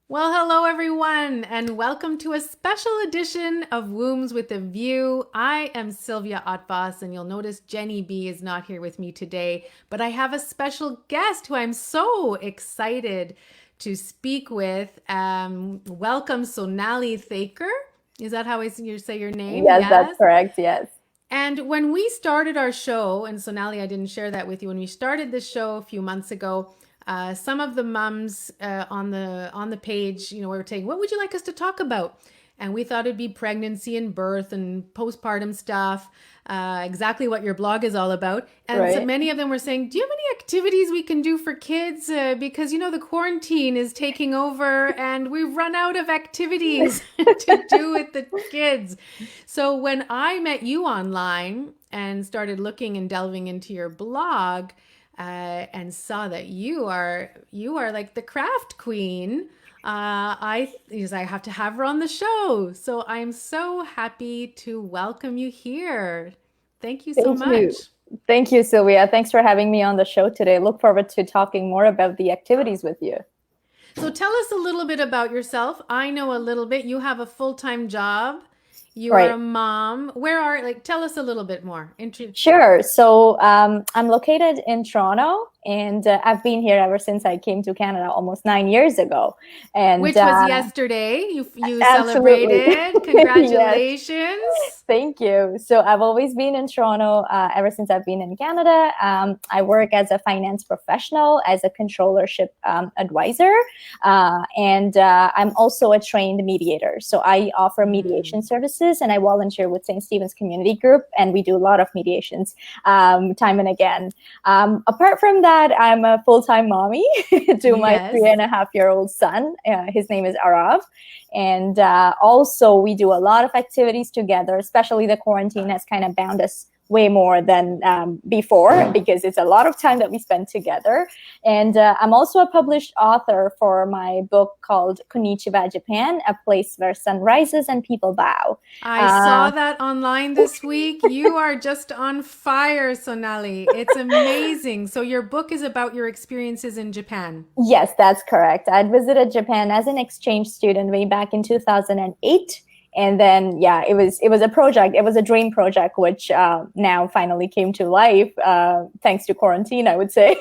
Well, hello everyone, and welcome to a special edition of Wombs with a View. I am Sylvia Otvos, and you'll notice Jenny B is not here with me today, but I have a special guest who I'm so excited to speak with. Welcome, Sonali Thaker. Is that how you say your name? Yes, that's Yes. correct. Yes. And when we started our show, and Sonali, I didn't share that with you. When we started this show a few months ago, some of the mums on the page, were saying, "What would you like us to talk about?" And we thought it'd be pregnancy and birth and postpartum stuff, exactly what your blog is all about. And so Right. many of them were saying, "Do you have any activities we can do for kids? Because the quarantine is taking over, and we've run out of activities to do with the kids." So when I met you online and started looking and delving into your blog, and saw that you are like the craft queen, I have to have her on the show. So I'm so happy to welcome you here. Thank you so Thank much. you. Thank you, Sylvia. Thanks for having me on the show today. Look forward to talking more about the activities with you. So tell us a little bit about yourself. I know a little bit. You have a full-time job. You are Right. a mom. Tell us a little bit more. Sure. So I'm located in Toronto, and I've been here ever since I came to Canada almost 9 years ago. And Which was yesterday. You absolutely, celebrated. yes. Congratulations. Thank you. So I've always been in Toronto ever since I've been in Canada. I work as a finance professional, as a controllership advisor, and I'm also a trained mediator. So I offer mediation Mm. services, and I volunteer with St. Stephen's Community Group, and we do a lot of mediations time and again. Apart from that, I'm a full-time mommy to my three Yes. and a half year old son. His name is Arav. And also, we do a lot of activities together, especially the quarantine has kind of bound us way more than before because it's a lot of time that we spend together. And I'm also a published author for my book called Konnichiwa Japan, A Place Where Sun Rises and People Bow. I saw Uh, that online this week. You are just on fire, Sonali. It's amazing. So, your book is about your experiences in Japan. yes, that's correct. I'd visited Japan as an exchange student way back in 2008. And then, yeah, it was a project. It was a dream project, which now finally came to life, thanks to quarantine, I would say.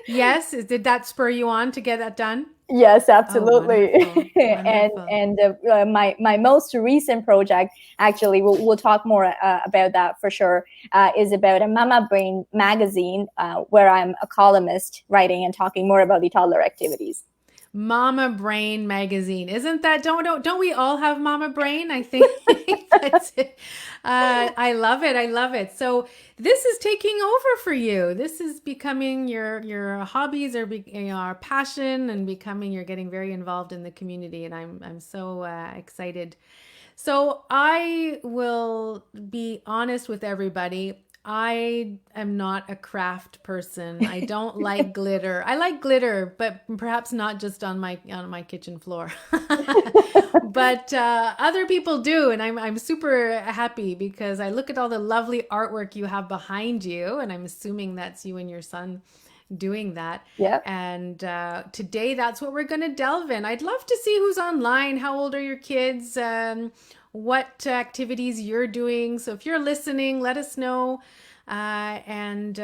Yes. Did that spur you on to get that done? Yes, Oh, absolutely. wonderful. and Wonderful. and my most recent project, actually, we'll talk more about that for sure, is about a Mama Brain magazine, where I'm a columnist writing and talking more about the toddler activities. Mama Brain magazine. Isn't that don't we all have Mama Brain? I think that's it. I love it. I love it. So this is taking over for you. This is becoming your hobbies are passion and becoming you're getting very involved in the community, and I'm so excited. So I will be honest with everybody. I am not a craft person. I don't like glitter. I like glitter, but perhaps not just on my kitchen floor. But other people do, and I'm super happy because I look at all the lovely artwork you have behind you, and I'm assuming that's you and your son doing that. Yeah. And today, that's what we're going to delve in. I'd love to see who's online. How old are your kids? What activities you're doing. So if you're listening, let us know and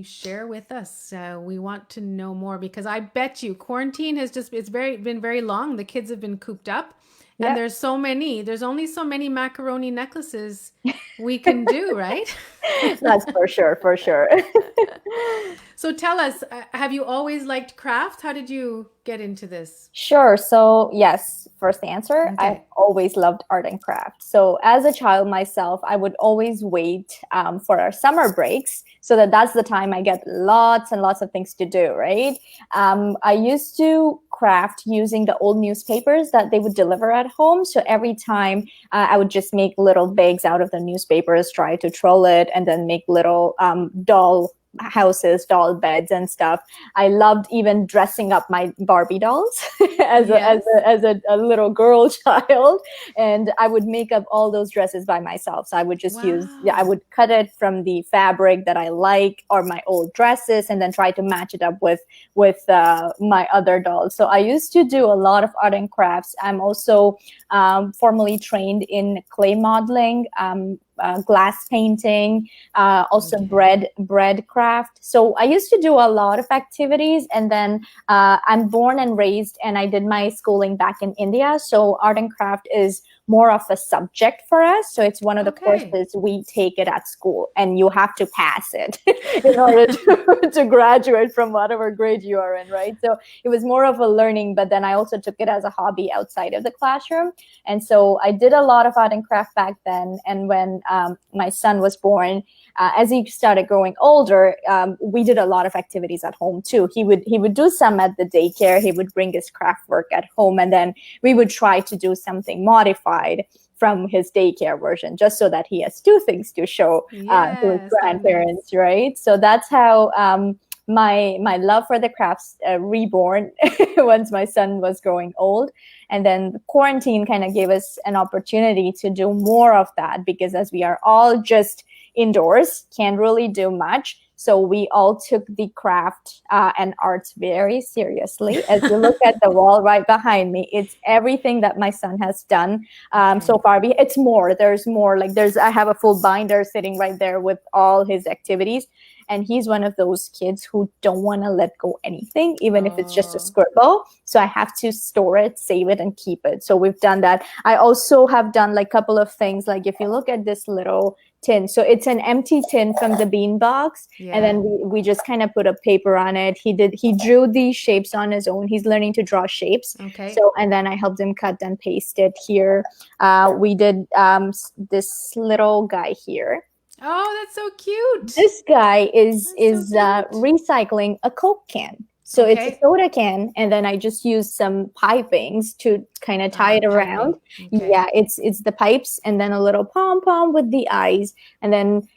share with us. We want to know more because I bet you quarantine has just it's very been very long. The kids have been cooped up, and Yeah. there's only so many macaroni necklaces we can do, right? That's for sure, for sure. So tell us, have you always liked craft? How did you get into this? Sure. So, yes, first answer, I've Okay. always loved art and craft. So, as a child myself, I would always wait for our summer breaks so that's the time I get lots and lots of things to do, right? I used to craft using the old newspapers that they would deliver at home. So, every time I would just make little bags out of the newspapers, try to troll it, and then make little doll houses, doll beds, and stuff. I loved even dressing up my Barbie dolls Yes. a little girl child, and I would make up all those dresses by myself. So I would just I Wow. would cut it from the fabric that I like or my old dresses, and then try to match it up with my other dolls. So I used to do a lot of art and crafts. I'm also formally trained in clay modeling, glass painting, also Okay. bread craft. So I used to do a lot of activities, and then I'm born and raised, and I did my schooling back in India. So art and craft is more of a subject for us. So it's one of the Okay. courses we take it at school, and you have to pass it in order to graduate from whatever grade you are in, right? So it was more of a learning, but then I also took it as a hobby outside of the classroom. And so I did a lot of art and craft back then. And when my son was born, as he started growing older, we did a lot of activities at home too. He would do some at the daycare. He would bring his craft work at home, and then we would try to do something modified from his daycare version, just so that he has two things to show to his Yes, that makes. grandparents, right? So that's how my love for the crafts reborn once my son was growing old. And then the quarantine kind of gave us an opportunity to do more of that, because as we are all just indoors, can't really do much. So we all took the craft and arts very seriously. As you look at the wall right behind me, it's everything that my son has done so Okay. far. It's more. There's more. Like I have a full binder sitting right there with all his activities. And he's one of those kids who don't want to let go anything, even if it's just a Oh, scribble. So I have to store it, save it, and keep it. So we've done that. I also have done like a couple of things. Like if you look at this little tin, so it's an empty tin from the bean box, and yeah. then we just kind of put a paper on it. He drew these shapes on his own. He's learning to draw shapes. Okay. So, and then I helped him cut and paste it here. We did this little guy here. Oh, that's so cute. This guy is That's so cute. recycling a Coke can. So it's a Okay. soda can, and then I just use some pipings to kind of tie it around. Piping. Yeah, Okay. it's the pipes, and then a little pom pom with the eyes, and then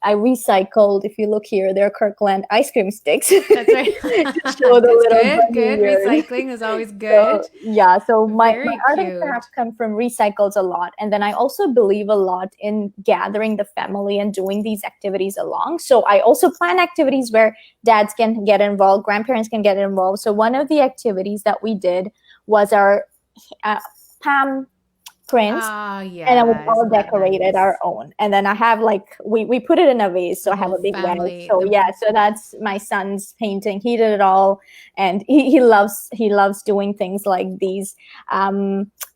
I recycled. If you look here, they're Kirkland ice cream sticks to That's right. show the That's little good. bunny Good. ears. Recycling is always So good. yeah, so my Very art and cute. craft come from recycles a lot. And then I also believe a lot in gathering the family and doing these activities along. So I also plan activities where dads can get involved, grandparents can get involved. So one of the activities that we did was our palm prints, Ah, and then we yeah. all Isn't that decorated our nice? own. And then I have like we put it in a vase, so The I have whole a big vase. family. So yeah, so that's my son's painting. He did it all, and he loves doing things like these.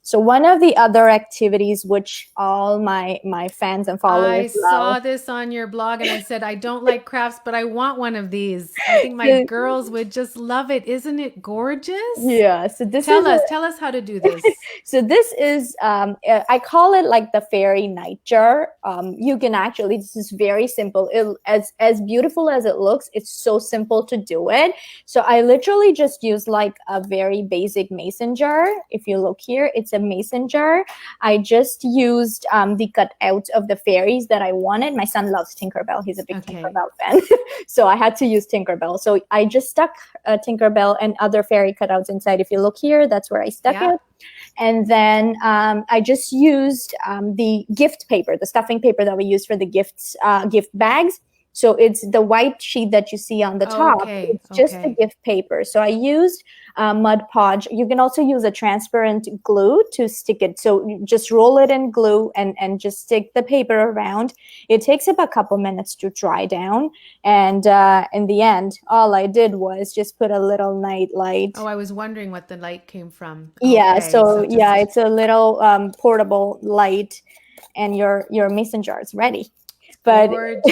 So one of the other activities which all my fans and followers I love. saw this on your blog and I said, I don't like crafts, but I want one of these. I think my So, girls would just love it. Isn't it gorgeous? yeah, so this is Tell us how to do this. So this is, I call it like the fairy nightjar. You can actually, this is very simple. As beautiful as it looks, it's so simple to do it. So I literally just use like a very basic mason jar. If you look here, it's a mason jar. I just used the cutout of the fairies that I wanted. My son loves Tinkerbell. He's a big Okay. Tinkerbell fan. So I had to use Tinkerbell. So I just stuck Tinkerbell and other fairy cutouts inside. If you look here, that's where I stuck Yeah. it. And then I just used the gift paper, the stuffing paper that we use for the gift bags. So it's the white sheet that you see on the top. Okay. It's just the Okay. gift paper. So I used Mud Podge. You can also use a transparent glue to stick it. So you just roll it in glue and just stick the paper around. It takes about a couple minutes to dry down. And in the end, all I did was just put a little night light. Oh, I was wondering what the light came from. Yeah, Okay. so So yeah, just it's a little portable light, and your mason jar is ready. But gorgeous.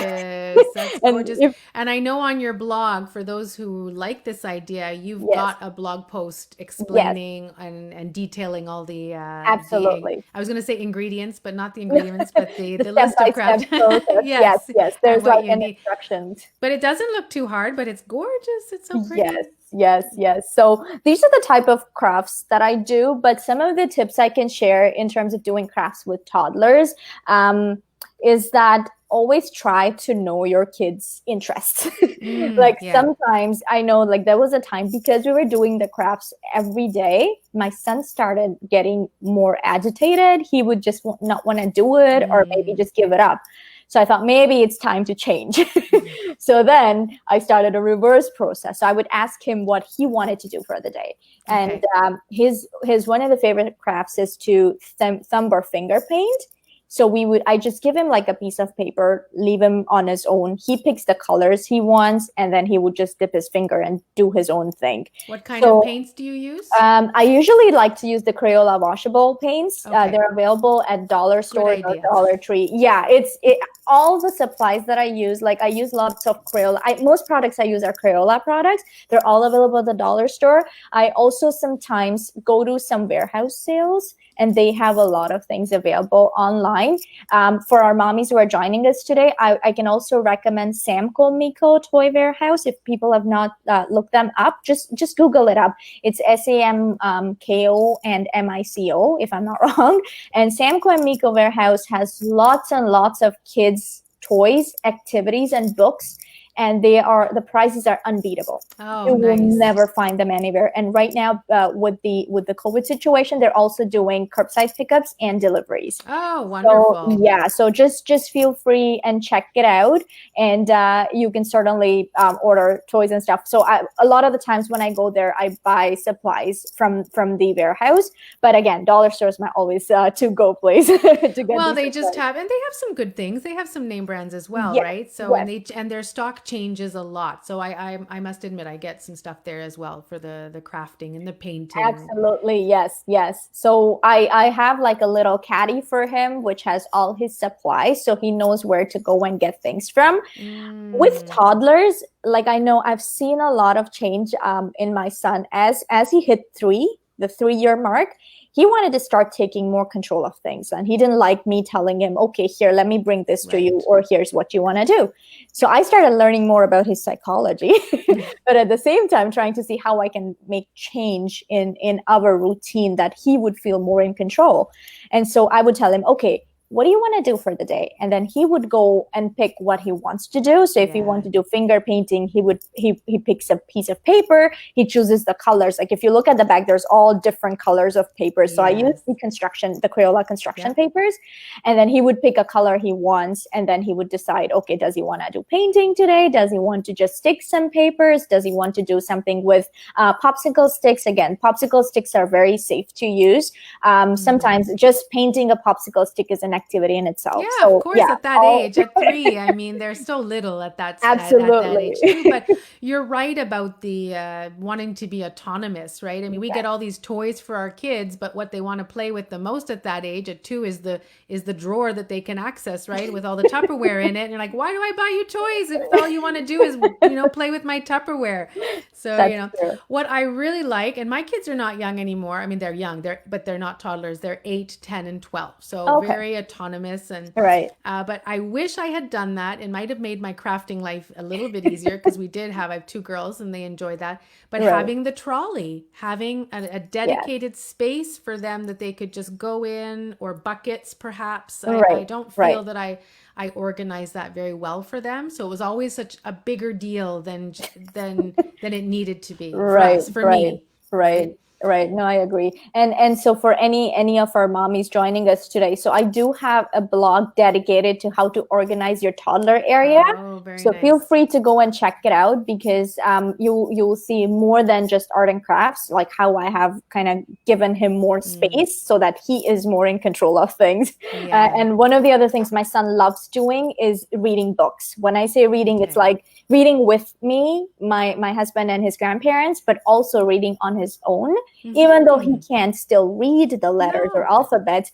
That's and gorgeous. if And I know on your blog, for those who like this idea, you've yes, got a blog post yes, explaining and detailing all the absolutely. I was going to say ingredients, but not the ingredients, but The the step list by of step craft. process. Yes, Yes, yes. and There's what like you an need. instructions. But it doesn't look too hard, but it's gorgeous. It's so Yes, pretty. yes, yes. So these are the type of crafts that I do, but some of the tips I can share in terms of doing crafts with toddlers is that always try to know your kids' interests. Like Yeah. sometimes I know, like there was a time, because we were doing the crafts every day, my son started getting more agitated. He would just not want to do it, or maybe just give it up. So I thought maybe it's time to change. So then I started a reverse process. So I would ask him what he wanted to do for the day. And Okay. his one of the favorite crafts is to thumb or finger paint. So I just give him like a piece of paper, leave him on his own. He picks the colors he wants, and then he would just dip his finger and do his own thing. What kind of So paints do you use? I usually like to use the Crayola washable paints. Okay. They're available at dollar Good stores or idea. Dollar Tree. Yeah, all the supplies that I use. Like I use lots of Crayola. Most products I use are Crayola products. They're all available at the dollar store. I also sometimes go to some warehouse sales, and they have a lot of things available online. For our mommies who are joining us today, I can also recommend Samco Miko Toy Warehouse. If people have not looked them up, just Google it up. It's SAMKO and MICO, if I'm not wrong. And Samco and Miko Warehouse has lots and lots of kids' toys, activities, and books. And the prices are unbeatable. Oh, You will nice. never find them anywhere. And right now, with the COVID situation, they're also doing curbside pickups and deliveries. Oh, So wonderful. yeah, so just feel free and check it out, and you can certainly order toys and stuff. So a lot of the times when I go there, I buy supplies from the warehouse. But again, dollar stores my always to go place to get Well, these they just supplies. have, and they have some good things. They have some name brands as well, Yes, right? So, yes. and their stock changes a lot. So I must admit, I get some stuff there as well for the crafting and the painting. Absolutely, yes, yes. So I have like a little caddy for him, which has all his supplies, so he knows where to go and get things from. With Mm, toddlers, like I know I've seen a lot of change in my son as he hit the 3-year mark. He wanted to start taking more control of things, and he didn't like me telling him, okay, here, let me bring this to you, right. or here's what you want to do. So I started learning more about his psychology, but at the same time trying to see how I can make change in our routine that he would feel more in control. And so I would tell him, okay, what do you want to do for the day? And then he would go and pick what he wants to do. So if he Yeah. wants to do finger painting, he picks a piece of paper, he chooses the colors. Like if you look at the back, there's all different colors of paper. So I use Yes. the Crayola construction Yep. papers, and then he would pick a color he wants, and then he would decide, okay, does he want to do painting today? Does he want to just stick some papers? Does he want to do something with popsicle sticks? Again, popsicle sticks are very safe to use. Sometimes just painting a popsicle stick is an activity in Yeah, itself. of So course, yeah, at that all age, at 3, I mean, they're still little at that absolutely. age too. But you're right about the wanting to be autonomous, right? I mean, we Yes, get all these toys for our kids, but what they want to play with the most at that age, at 2, is the drawer that they can access, right, with all the Tupperware in it. And you're like, why do I buy you toys if all you want to do is play with my Tupperware? So that's true. what I really like, and my kids are not young anymore. I mean, they're young, but they're not toddlers. They're 8, 10, and 12, so Okay, very autonomous. And right. but I wish I had done that. It might have made my crafting life a little bit easier because I have 2 girls and they enjoy that. But Right. having the trolley, having a Yes. dedicated space for them that they could just go in, or buckets perhaps. I Right. don't Right. feel that I organized that very well for them. So it was always such a bigger deal than it needed to be for Right. us, for Right. me, Right. right? Right. No, I agree. And so for any of our mommies joining us today, so I do have a blog dedicated to how to organize your toddler area. Oh, very So feel nice. free to go and check it out, because you'll see more than just art and crafts, like how I have kind of given him more Mm, space so that he is more in control of things. yeah. And one of the other things my son loves doing is reading books. When I say reading, it's Okay. like reading with me, my husband and his grandparents, but also reading on his own, even though he Hmm. can't still read the letters or No. alphabet.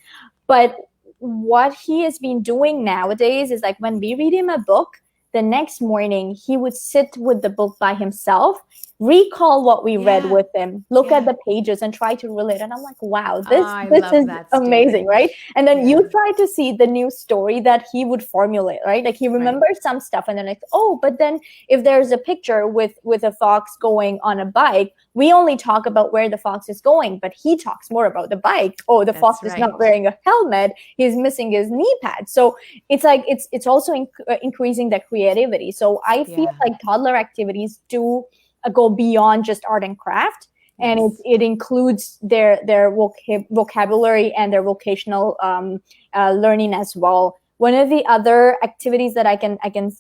But what he has been doing nowadays is, like, when we read him a book, the next morning he would sit with the book by himself, recall what we read Yeah. with him, look at Yeah. the pages and try to relate. And I'm like, wow, Oh, this I this love is that amazing, stage. right? And then you Yeah. try to see the new story that he would formulate, right? Like he Right. remembers some stuff and then like, oh, but then if there's a picture with a fox going on a bike, we only talk about where the fox is going, but he talks more about the bike. Oh, the That's fox is not right. wearing a helmet, he's missing his knee pad. So it's like it's also increasing the creativity. So I feel Yeah. like toddler activities do go beyond just art and craft, and Yes. it includes their vocabulary and their vocational learning as well. One of the other activities that I can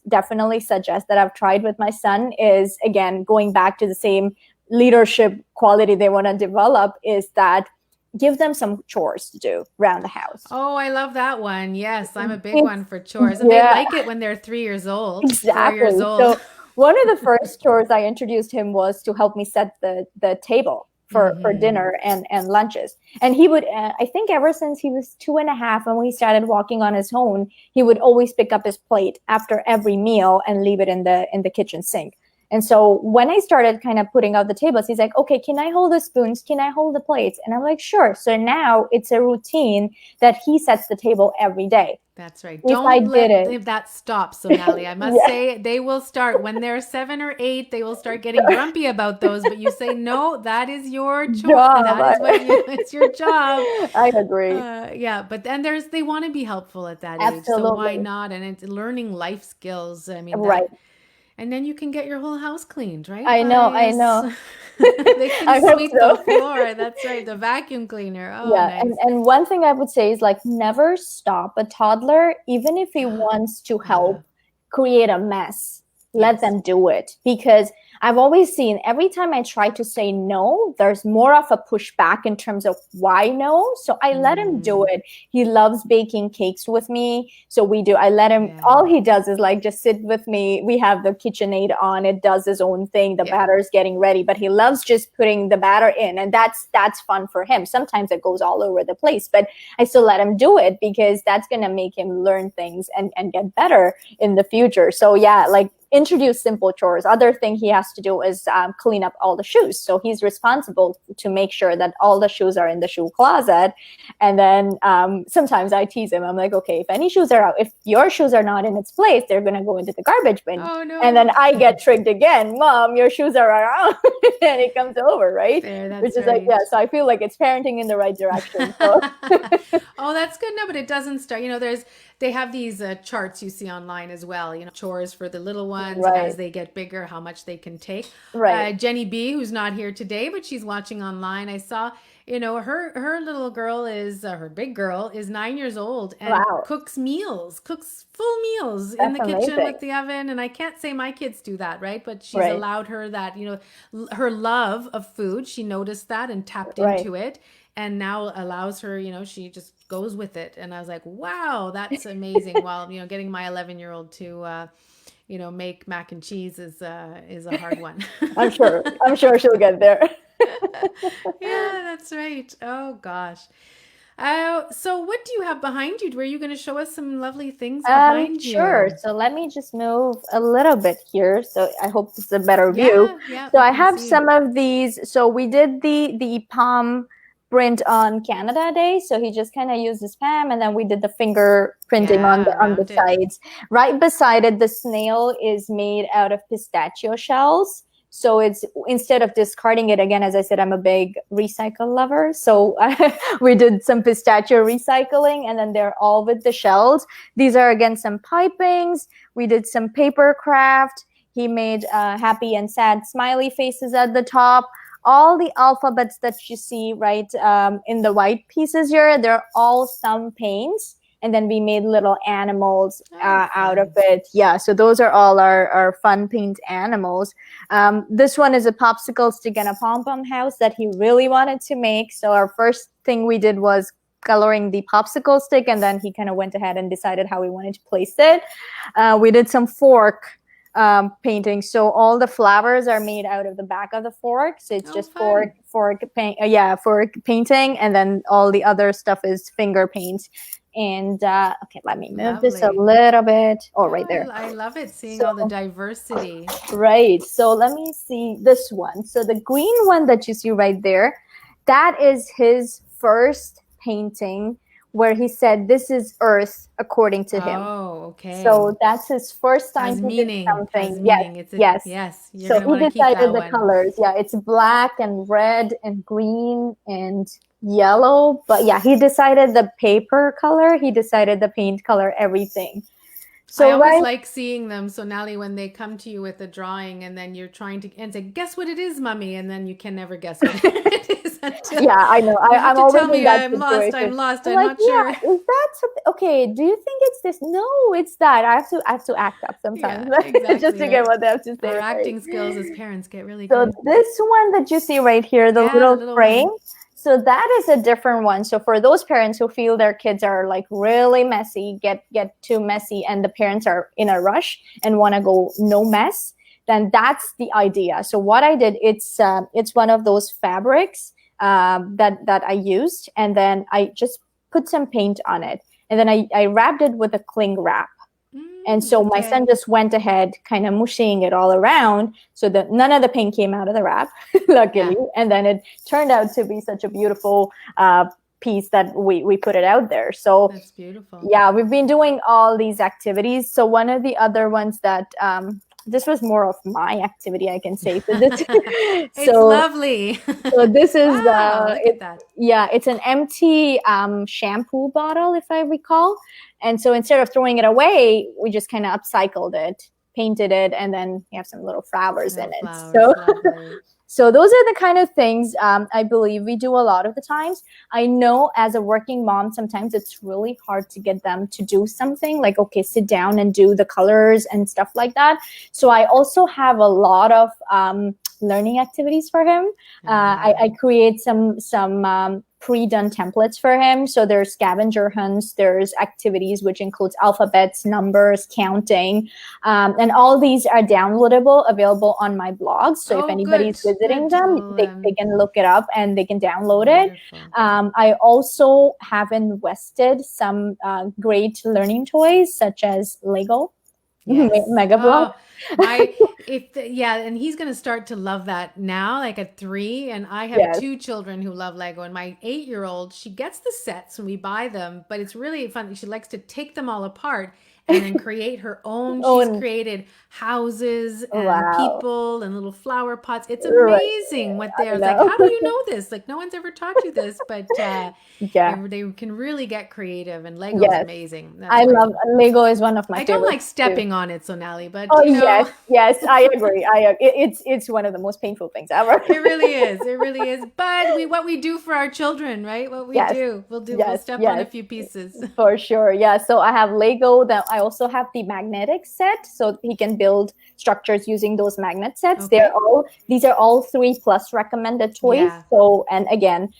definitely suggest that I've tried with my son is, again, going back to the same leadership quality they want to develop, is that give them some chores to do around the house. Oh, I love that one. Yes, I'm a big one for chores. And they Yeah, like it when they're 3 years old, 4 years exactly. old. So one of the first chores I introduced him was to help me set the table for Hmm. dinner and lunches. And he would, I think, ever since he was 2.5, and when he started walking on his own, he would always pick up his plate after every meal and leave it in the kitchen sink. And so when I started kind of putting out the tables, he's like, okay, can I hold the spoons? Can I hold the plates? And I'm like, sure. So now it's a routine that he sets the table every day. That's right. If I Don't did let it, that stop, Sonali. I must yeah, say they will start when they're 7 or 8, they will start getting grumpy about those, but you say, no, that is your chore. job. That is what you, it's your job. I agree. Yeah, but then they want to be helpful at that age. So why Absolutely. not? And it's learning life skills. I mean, Right. and then you can get your whole house cleaned, right? I know. I By, know. they can I hope sweep the so. floor. That's right. The vacuum cleaner. Oh, Yeah, nice. and one thing I would say is like never stop a toddler, even if he wants to Uh-huh. help create a mess, let Yes. them do it. Because I've always seen every time I try to say no, there's more of a pushback in terms of why no. So I let him do Mm, it. He loves baking cakes with me. So we do. I let him, yeah. all he does is like just sit with me. We have the KitchenAid on, it does his own thing. The Yeah. batter is getting ready, but he loves just putting the batter in. And that's fun for him. Sometimes it goes all over the place, but I still let him do it because that's gonna make him learn things and get better in the future. So yeah, like introduce simple chores. Other thing he has to do is clean up all the shoes. So he's responsible to make sure that all the shoes are in the shoe closet. And then sometimes I tease him. I'm like, okay, if any shoes are out, if your shoes are not in its place, they're going to go into the garbage bin. Oh, And then no. I get tricked again. Mom, your shoes are around. And it comes over, right? There, Which that's is like, yeah. right. So I feel like it's parenting in the right direction. So Oh, that's good. No, but it doesn't start. They have these charts you see online as well. Chores for the little ones right, as they get bigger, how much they can take. right. Jenny B, who's not here today, but she's watching online. I saw, her little girl her big girl is 9 years old and Wow. cooks full meals in That's the kitchen amazing. with the oven. And I can't say my kids do that, right? But she's Right, allowed her that, her love of food. She noticed that and tapped right. into it and now allows her, she just goes with it. And I was like, wow, that's amazing. While, getting my 11-year-old to, make mac and cheese is a hard one. I'm sure. I'm sure she'll get there. Yeah, that's right. Oh gosh. So what do you have behind you? Were you going to show us some lovely things behind Sure. you? So let me just move a little bit here. So I hope this is a better view. Yeah, yeah, So we I can have see. some of these. So we did the palm print on Canada Day. So he just kind of used his palm, and then we did the finger printing on Yeah, the around it. sides. Right beside it, the snail is made out of pistachio shells. So it's, instead of discarding it, again, as I said, I'm a big recycle lover. So we did some pistachio recycling, and then they're all with the shells. These are, again, some pipings. We did some paper craft. He made happy and sad smiley faces at the top. All the alphabets that you see right in the white pieces here, they're all some paints. And then we made little animals Oh, out of fun. it. Yeah, so those are all our fun paint animals. This one is a popsicle stick and a pom-pom house that he really wanted to make. So our first thing we did was coloring the popsicle stick, and then he kind of went ahead and decided how he wanted to place it. We did some fork painting. So all the flowers are made out of the back of the fork. So it's Oh, just fun. fork painting, and then all the other stuff is finger paint. And okay, let me move this a Lovely. little bit. Oh, right Yeah, there. I love it seeing So all the diversity. right. So let me see this one. So the green one that you see right there, that is his first painting where he said, "This is Earth," according to him. Oh, okay. So that's his first time Has he did meaning, has something. Yes, meaning. yes. Yes, you're So going to he want to keep decided that the one. colors. Yeah, it's black and red and green and yellow. But yeah, he decided the paper color. He decided the paint color, everything. I So always right. like seeing them, Sonali, when they come to you with a drawing and then you're trying to and say, guess what it is, mummy, and then you can never guess what it is until Yeah, I know. you have I'm to always tell in me that I'm situation. lost, I'm I'm like, not sure. yeah, is that something? Okay, do you think it's this? No, it's that. I have to act up sometimes Yeah, just exactly, to get right? what they have to Our say, right? acting skills as parents get really So good. this one that you see right here, the Yeah, the little little frame, one. so that is a different one. So for those parents who feel their kids are like really messy, get too messy, and the parents are in a rush and want to go no mess, then that's the idea. So what I did, it's one of those fabrics that I used, and then I just put some paint on it, and then I wrapped it with a cling wrap. And so my son Okay. just went ahead, kind of mushing it all around so that none of the paint came out of the wrap, luckily. Yeah, And then it turned out to be such a beautiful piece that we put it out there. So that's beautiful. yeah, we've been doing all these activities. So one of the other ones that this was more of my activity, I can say. So this, It's so lovely. so this is Wow, look at it. that. Yeah, it's an empty shampoo bottle, if I recall. And so instead of throwing it away, we just kind of upcycled it, painted it, and then you have some little flowers in Little it. flowers, So lovely. so those are the kind of things I believe we do a lot of the times. I know as a working mom, sometimes it's really hard to get them to do something like, okay, sit down and do the colors and stuff like that. So I also have a lot of learning activities for him. I create some pre-done templates for him. So there's scavenger hunts, there's activities which includes alphabets, numbers, counting, and all these are downloadable, available on my blog. So if Oh, anybody's good, visiting good. them, Well, they can look it up and they can download it. wonderful. I also have invested some great learning toys such as Lego, Yes. Mega Bloks. Oh, yeah, and he's going to start to love that now, like at 3. And I have Yes. 2 children who love Lego. And my 8-year-old, she gets the sets when we buy them, but it's really fun. She likes to take them all apart and then create her own. Oh, She's and created houses and wow. people and little flower pots. It's Right. amazing what I they're it's like. know. How do you know this? Like, no one's ever taught you this, but Yeah. they can really get creative. And Lego's Yes. amazing. That's I why love Lego is one of my I don't like favorites too. stepping on it, Sonali, but Oh yes, yes, I agree. It's one of the most painful things ever. it really is. It really is. But what we do for our children, right? What we Yes, do, we'll yes, step on a yes. few pieces. For sure. Yeah. So I have Lego. That I also have the magnetic set, so he can build structures using those magnet sets. Okay. These are all 3+ recommended toys. Yeah. So, and again,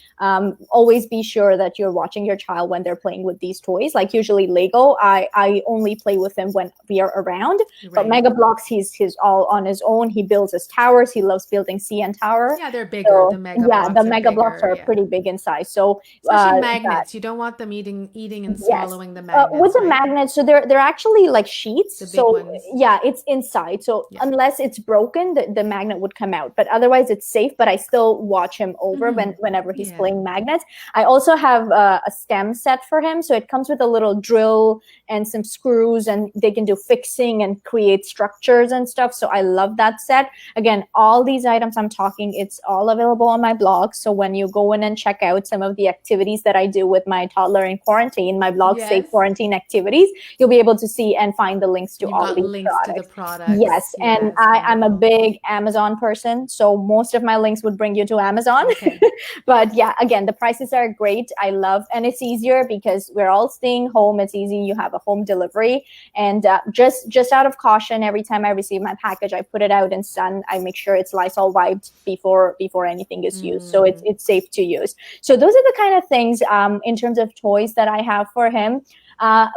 always be sure that you're watching your child when they're playing with these toys. Like usually Lego, I only play with him when we are around. But Right. Mega Blocks, he's all on his own. He builds his towers. He loves building CN Tower. Yeah, they're bigger. So The mega yeah, the blocks are Mega Blocks bigger. are Yeah. pretty big in size. So Especially that. magnets. You don't want them eating and Yes. swallowing the With magnets, the right? magnets, so they're actually like sheets. The big So ones. yeah, it's inside. So Yeah. unless it's broken, the magnet would come out. But otherwise, it's safe. But I still watch him over whenever he's Yeah. playing magnets. I also have a stem set for him. So it comes with a little drill and some screws, and they can do fixing and create structures and stuff. So I love that set. Again, all these items I'm talking, it's all available on my blog. So when you go in and check out some of the activities that I do with my toddler in quarantine, my blog Yes. Safe Quarantine Activities, you'll be able to see and find the links to You've all got these links to the products. products. Yes, and Yes, I'm a wonderful. big Amazon person, so most of my links would bring you to Amazon. Okay. But yeah, again, the prices are great. I love, and it's easier because we're all staying home. It's easy. You have a home delivery, and just out of caution, every time I receive my package, I put it out in sun. I make sure it's Lysol wiped before anything is used, so it's safe to use. So those are the kind of things in terms of toys that I have for him.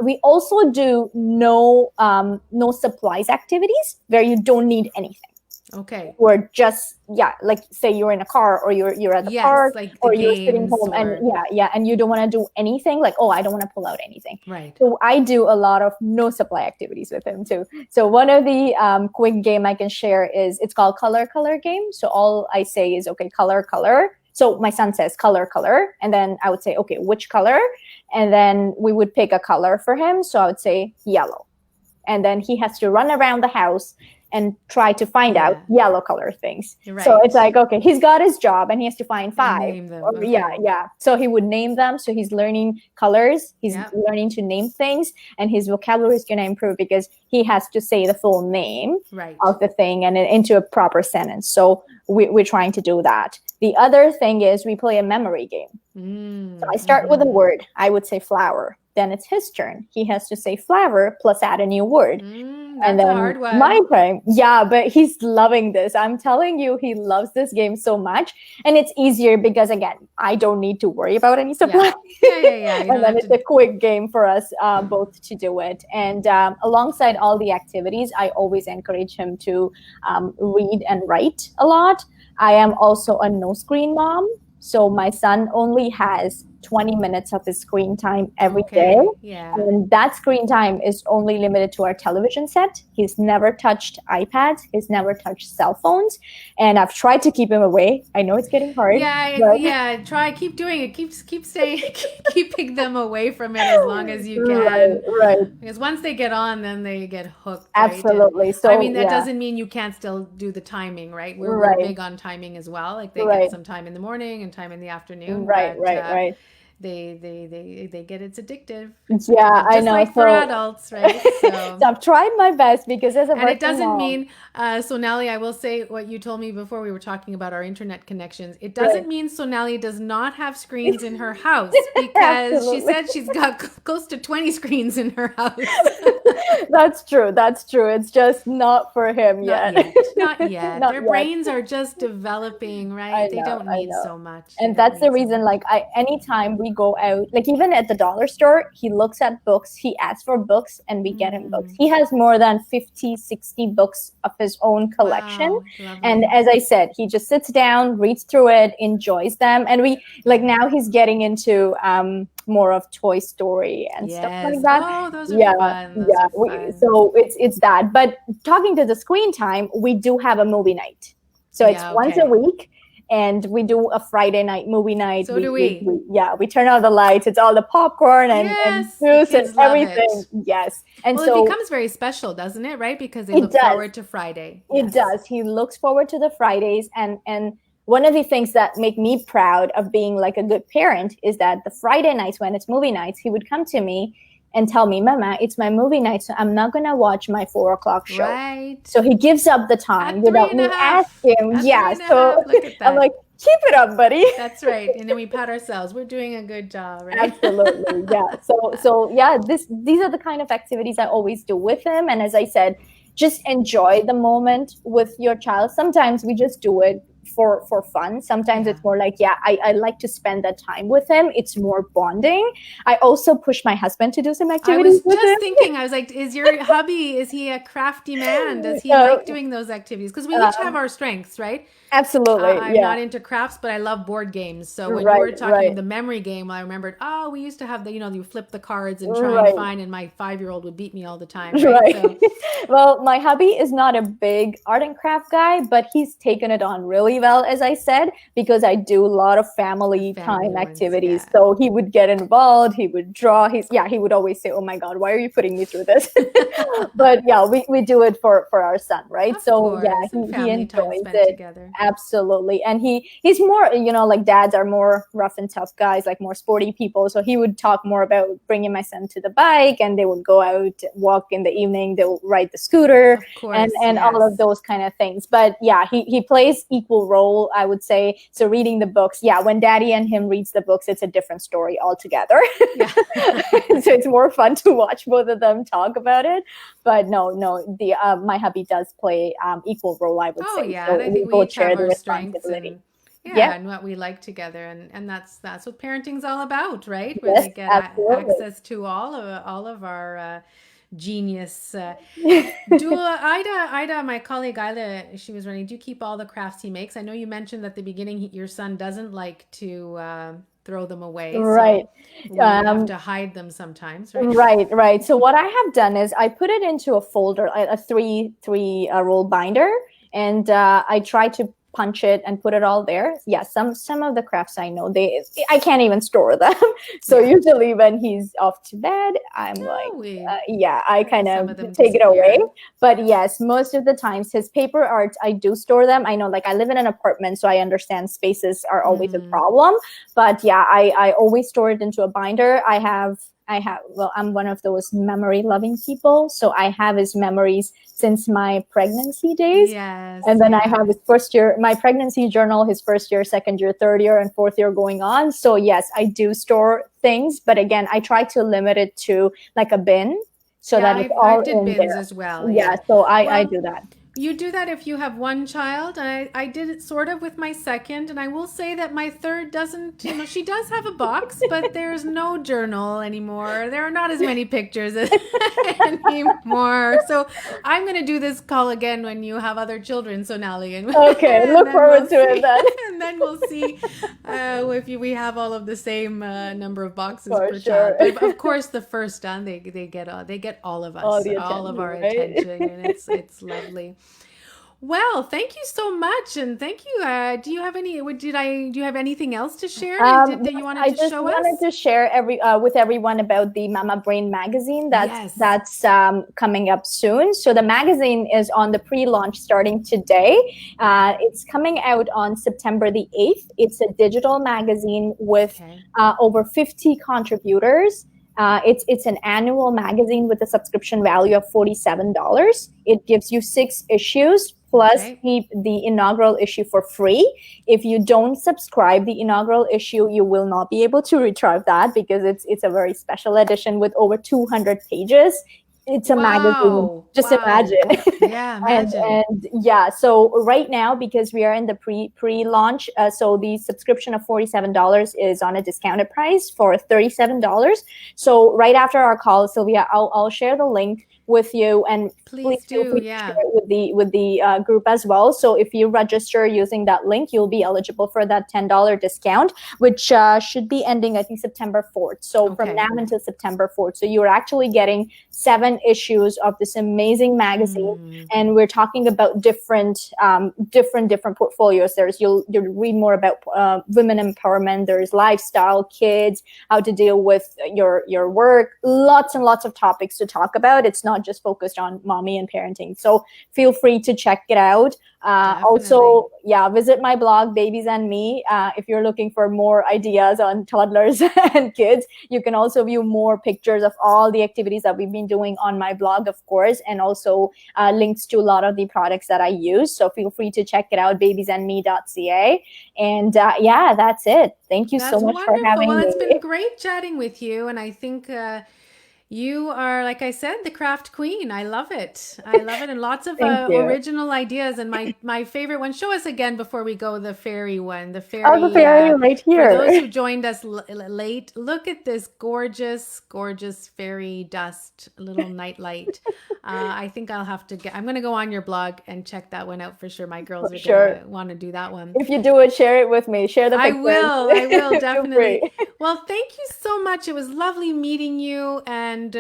We also do no supplies activities where you don't need anything. Okay. who are just, yeah, like say you're in a car, or you're at the Yes, park, like the or you're sitting games home, and or and you don't want to do anything, like, oh, I don't want to pull out anything. right. So I do a lot of no supply activities with him too. So one of the quick game I can share is, it's called color game. So all I say is, okay, color. So my son says color, and then I would say, okay, which color? And then we would pick a color for him. So I would say yellow, and then he has to run around the house and try to find out Yeah. yellow color things. So it's Right. like, okay, he's got his job and he has to find And five. name them. Or, yeah, Okay. yeah. So he would name them. So he's learning colors. He's Yep. learning to name things, and his vocabulary is going to improve because he has to say the full name Right. of the thing and into a proper sentence. So we're trying to do that. The other thing is we play a memory game. So I start with a word. I would say flower. Then it's his turn. He has to say flower plus add a new word. And That's a then hard my one. time. Yeah, but he's loving this. I'm telling you, he loves this game so much. And it's easier because, again, I don't need to worry about any supply. Yeah. You And don't then have it's to. a quick game for us both to do it. And alongside all the activities, I always encourage him to read and write a lot. I am also a no screen mom. So my son only has 20 minutes of his screen time every day. Okay. Yeah. And that screen time is only limited to our television set. He's never touched iPads. He's never touched cell phones. And I've tried to keep him away. I know it's getting hard, but Yeah. Try. Keep doing it. Keep staying. Keeping them away from it as long as you right, can. right. Because once they get on, then they get hooked, right? And Absolutely. I So mean, that yeah, doesn't mean you can't still do the timing, right? We're right, big on timing as well. Like they get right, some time in the morning and time in the afternoon, right, but right, right. they get it's addictive, Yeah, I just know. like for So, adults, right? so So I've tried my best because as a and it working doesn't mom, mean, Sonali, I will say what you told me before we were talking about our internet connections. It right. doesn't mean Sonali does not have screens in her house because she Absolutely. said she's got close to 20 screens in her house. That's true. That's true. It's just not for him Not yet. yet. Not yet. Not Their yet. brains are just developing, I right? They know. don't I need know. so much. They And don't that's the need so reason, much. like, anytime we go out, like even at the dollar store, he looks at books, he asks for books, and we get him books. He has more than 50, 60 books of his own collection. Wow. And Lovely. as I said, he just sits down, reads through it, enjoys them. And we, like, now he's getting into more of Toy Story and stuff like Yes. that. Oh, those are Yeah, fun. Those yeah. are fun. So it's that. But talking to the screen time, we do have a movie night. So it's Yeah, once a okay. week, and we do a Friday night movie night. So do we. We turn out the lights. It's all the popcorn and Yes, the juice and kids love everything. it. Yes, and Well, it so becomes very special, doesn't it? Right? Because they it look does. forward to Friday. It Yes. does. He looks forward to the Fridays, and one of the things that make me proud of being like a good parent is that the Friday nights when it's movie nights, he would come to me and tell me, "Mama, it's my movie night, so I'm not gonna watch my 4 o'clock show." Right. So he gives up the At time three without and a me half. asking. At three Yeah. and a So half. Look at I'm that. like, keep it up, buddy. That's right. And then we pat ourselves. We're doing a good job, right? Absolutely. Yeah. So yeah, these are the kind of activities I always do with him. And as I said, just enjoy the moment with your child. Sometimes we just do it for fun. Sometimes Yeah. it's more like, yeah, I like to spend that time with him. It's more bonding. I also push my husband to do some I activities was with just him. thinking, I was like, is your hubby, is he a crafty man? Does he Uh, like doing those activities? Because we each have um, our strengths, right? absolutely. I'm Yeah. not into crafts, but I love board games. So when you Right, were talking right, of the memory game, I remembered, oh, we used to have you flip the cards and try and right. find, and my 5-year-old would beat me all the time, right? Right. So, Well, my hubby is not a big art and craft guy, but he's taken it on really well, as I said, because I do a lot of the family family time ones, activities. yeah. So he would get involved, he would draw. He would always say, "Oh my God, why are you putting me through this?" But yeah, we do it for our son, right? Of So yeah, course, and he family time enjoys spent it. together. Absolutely. And he's more, like dads are more rough and tough guys, like more sporty people. So he would talk more about bringing my son to the bike, and they would go out, walk in the evening, they'll ride the scooter Of and course, and all of yes. those kind of things. But yeah, he plays equal role, I would say. So reading the books, yeah, when daddy and him reads the books, it's a different story altogether. Yeah. So it's more fun to watch both of them talk about it. But no, the my hubby does play equal role, I would Oh say. yeah, So and I we think we both each have share the our strengths responsibility. and yeah, Yeah. and what we like together, and that's what parenting's all about, right? Where Yes, they get absolutely. access to all of our genius. Ida, my colleague Ida, she was running. Do you keep all the crafts he makes? I know you mentioned at the beginning your son doesn't like to throw them away, Right. so we have Um, to hide them sometimes, right? right, right. So what I have done is I put it into a folder, a three roll binder, and I try to punch it and put it all there. Yeah, some of the crafts I know I can't even store them. So Yeah. usually when he's off to bed, I'm like, No, we yeah, I kind some of of them take it away. disappear. But yes, most of the times his paper art, I do store them. I know, like I live in an apartment, so I understand spaces are always a Mm. problem. But yeah, I always store it into a binder. Well, I'm one of those memory loving people. So I have his memories since my pregnancy days. Yes, And then I yeah. have his first year, my pregnancy journal, his first year, second year, third year, and fourth year going on. So yes, I do store things. But again, I try to limit it to like a bin so Yeah, that it's I all did in bins there. as well. Yeah. Yeah. So I Well, do that. you do that if you have one child. I did it sort of with my second, and I will say that my third doesn't, she does have a box, but there's no journal anymore. There are not as many pictures anymore. So I'm going to do this call again when you have other children, Sonali, and, Okay. and Look then we'll forward to it see. then. And then we'll see if we have all of the same number of boxes For per sure. child. But of course, the first done, they get all of All us, the all of our attention, right? attention, and it's lovely. Well, thank you so much, and thank you. Do you have any? Do you have anything else to share that you Yes, wanted I to just show wanted us? to share with everyone about the Mama Brain magazine Yes. that's coming up soon. So the magazine is on the pre-launch starting today. It's coming out on September the 8th. It's a digital magazine with Okay. over 50 contributors. It's an annual magazine with a subscription value of $47. It gives you 6 issues plus Okay. the inaugural issue for free. If you don't subscribe the inaugural issue, you will not be able to retrieve that because it's a very special edition with over 200 pages. It's a magazine. Wow. Just Wow. imagine. Yeah. and Imagine. and yeah, so right now because we are in the pre-launch, so the subscription of $47 is on a discounted price for $37. So right after our call, Sylvia, I'll share the link with you, and please Please feel do. free to share Yeah. it with the group as well. So if you register using that link, you'll be eligible for that $10 discount, which should be ending I think September 4th. So from Okay. now until September 4th. So you're actually getting 7 issues of this amazing magazine, Mm. and we're talking about different portfolios. You'll read more about women empowerment. There's lifestyle, kids, how to deal with your work, lots and lots of topics to talk about. It's not just focused on mommy and parenting. So feel free to check it out. Definitely. Also, yeah, visit my blog, Babiesnmii. If you're looking for more ideas on toddlers and kids, you can also view more pictures of all the activities that we've been doing on my blog, of course, and also links to a lot of the products that I use. So feel free to check it out, babiesnmii.ca. And yeah, that's it. Thank you so That's much for wonderful. Well, having it's me. been great chatting with you, and I think you are, like I said, the craft queen. I love it. I love it, and lots of Thank you. original ideas. And my favorite one. Show us again before we go the fairy one. The Oh, the fairy. fairy right For those here. who joined us late, look at this gorgeous, gorgeous fairy dust little nightlight. I think I'll have to get. I'm going to go on your blog and check that one out for sure. My For girls are sure. gonna want to do that one. If you do it, share it with me. Share the I pictures. will. I will Feel free. definitely. Well, thank you so much. It was lovely meeting you, and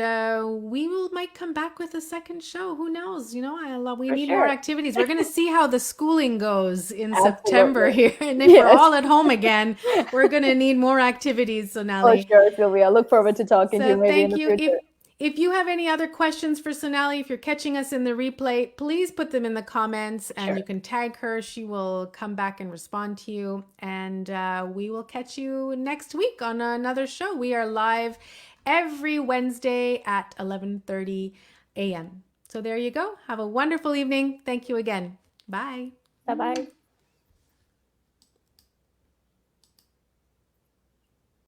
we will might come back with a second show. Who knows? We For need more sure. activities. We're going to see how the schooling goes in September Absolutely. here, and if we're Yes. all at home again, we're going to need more activities, For Sonali. sure, Sylvia. Look forward to talking to you So maybe in thank the you. future. If you have any other questions for Sonali, if you're catching us in the replay, please put them in the comments, For and sure. you can tag her. She will come back and respond to you. And we will catch you next week on another show. We are live every Wednesday at 11:30 a.m. So there you go. Have a wonderful evening. Thank you again. Bye. Bye bye.